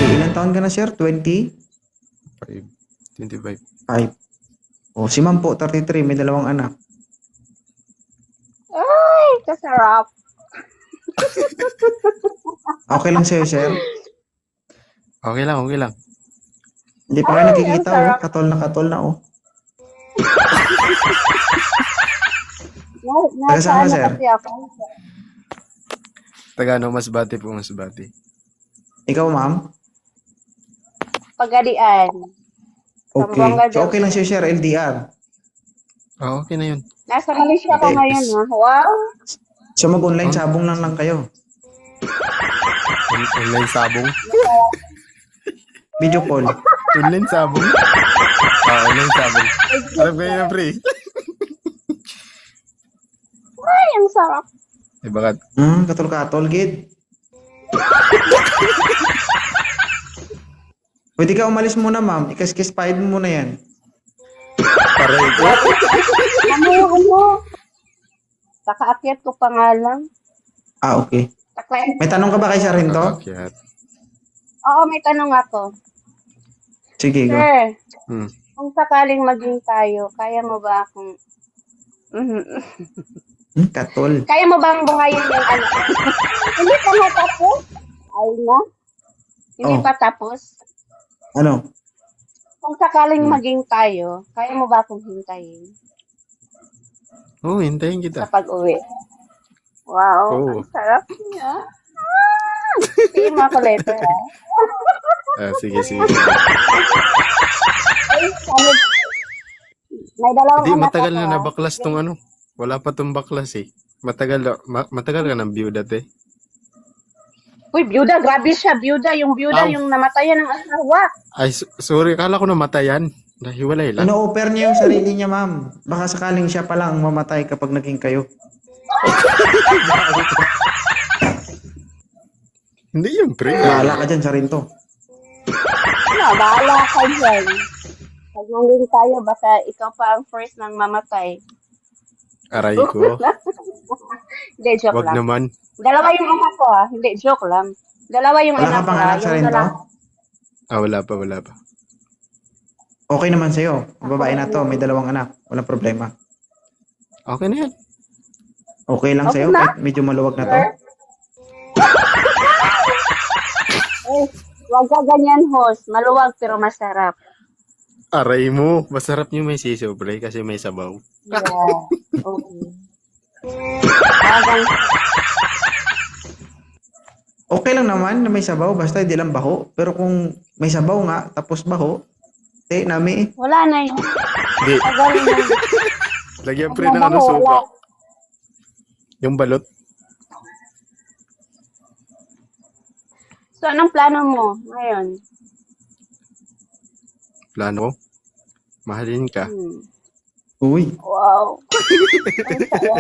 Okay, ilang taon ka na, sir? 25? 25. O, si ma'am po, 33, may dalawang anak. Ay, kasarap. Okay lang sa'yo, sir? Okay lang, okay lang. Hindi pa kayo Ay, ang nakikita, oh. sarap. Katol na, oh. Nasa saan ka, ano sir? kasi ako. Taga ano, Masbate po, Masbate. Ikaw, ma'am? Pagadian. Okay. Zamboanga So, okay del lang sa'yo, sir, LDR. Oh, okay na yun. Nasa Malaysia ako Okay. ngayon, ha? Wow. So, mag-online sabong lang kayo. Online sabong. Video call. Online sabong. Online sabong. Alam ko yun, pre. Ay, ang sarap. Eh, bakit? Katol-katol, gid. Pwede ka umalis muna, ma'am. Ikas-kiss five mo muna yan. Paray ko. Ano? Kakaakyat ko pa nga lang. Okay. Taklay. May tanong ka ba kay Sarinto? Kakakyat. Oo, may tanong ako. Sige, go. Sir, Hmm. kung sakaling maging tayo, kaya mo ba akong... Katol. Kaya mo bang buhayin yung ano? Hindi pa matapos? Ay na? Hindi Oh. pa tapos? Ano? Kung sakaling maging tayo, kaya mo ba akong hintayin Oo, hintayin sa kita. pag-uwi? Wow, Oo. ang sarap niya. Sige mo ako later, ha? Sige, sige. Ay, ano? May dalawang Hindi, anak matagal ako, na ha? nabaklas tong ano. Wala pa tong baklas eh. Matagal ka ng byuda, te. Uy, byuda, grabe siya, byuda. Yung byuda, Aw. yung namatayan ng asawa. Ay, sorry. Kala ko namatayan. Nahiwalay lang. Ino-offer niya yung sarili niya, ma'am. Baka sakaling siya pa lang mamatay kapag naging kayo. Hindi yun, pre. Bahala ka dyan, Sarinto. Ano, bahala ka dyan. Pag maging tayo, baka ikaw pa ang first nang mamatay. Aray ko. Hindi, joke Wag lang. naman. Dalawa yung anak ko, ha? Hindi, joke lang. Dalawa yung Wala anak ka ko, pang ha? anak, Yung Sarinto? dalawa. Wala pa, wala pa. Okay naman sa'yo. Babae na to, may dalawang anak. Walang problema. Okay na yan. Okay lang Okay sa'yo na? kahit medyo maluwag na to? Eh, wag ka ganyan, host. Maluwag pero masarap. Aray mo. Masarap yung may siso, pre, kasi may sabaw. Yeah. Okay. Agang, Okay lang naman na may sabaw, basta hindi lang baho. Pero kung may sabaw nga, tapos baho, nami. wala na yun. Hindi. Tagal na. Lagyan, pre, ng ano, Wala. suka. Yung balot. So, anong plano mo ngayon? Plano? Mahalin ka. Uy, Wow. Ang saya.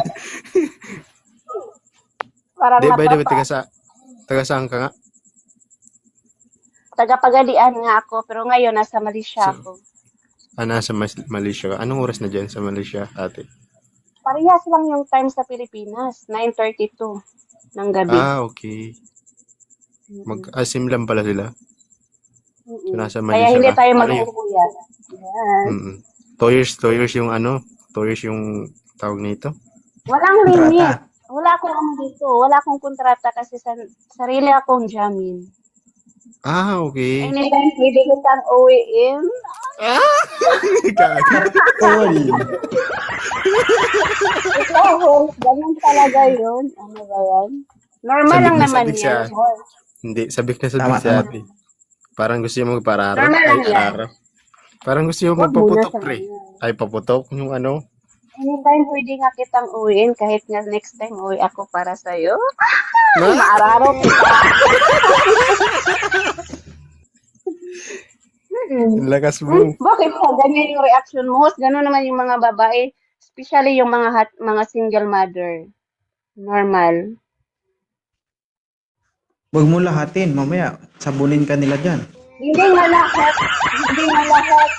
Parang Di, by the way, napapa... taga saan ka nga? Tagapagalian nga ako, pero ngayon nasa Malaysia ako. Nasa Malaysia ka. Anong oras na dyan sa Malaysia, ate? Parehas lang yung time sa Pilipinas, 9:32 ng gabi. Okay. Mag-asim lang pala sila. So, nasa Kaya Malaysia hindi ka. tayo Ano yun? magkukuyan. Yes. 2 years yung ano, 2 years yung tawag nito. Walang limit. kontrata. Wala akong ano dito. Wala akong kontrata kasi sarili akong jamin. Okay. Anytime pwede kitang uwiin. Tol. Ikaw, host, ganun talaga yun. Ano ba yan? Normal Sabik lang na naman sabik yan. siya. host. Hindi, sabik na sabik Tama, si tama. ate. Parang gusto niya magpararo. Normal lang yan. Araro. Parang gusto niya Huwag muna magpaputok, sa pre. ganyan. Ay, paputok yung ano. Anytime pwede nga kitang uwiin, kahit nga next time uwi ako para sa'yo. Na? Maararo kita. Ang lakas mo. Bakit pa ganyan yung reaction mo? Host? Ganun naman yung mga babae, especially yung mga single mother. Normal. Huwag mo lahatin, mamaya sabunin ka nila dyan. Hindi nga lahat. Hindi nga lahat.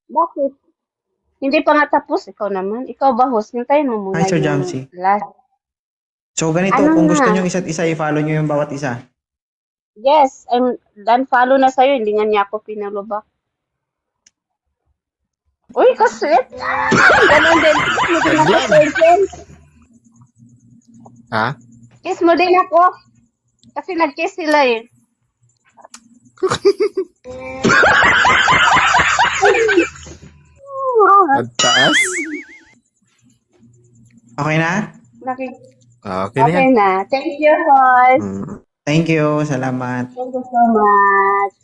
Bakit? Hindi pa nga tapos. Ikaw naman. Ikaw ba, host? Hintayin mo muna Hi, Sir yung Jamsi. last. So ganito, Ano kung gusto na? nyo isa't isa, i-follow nyo yung bawat isa. Yes, I'm done follow na sa'yo. Hindi nga niya ako pinalubak. Uy, ka-sweet. Ganon din. Kiss mo din ako, Virgin. Ha? Kiss mo din ako. Kasi nag-kiss sila eh. At taas? Okay na? Naki- Okay na yan. Okay na. Thank you, boys. Mm. Thank you. Salamat. Thank you so much.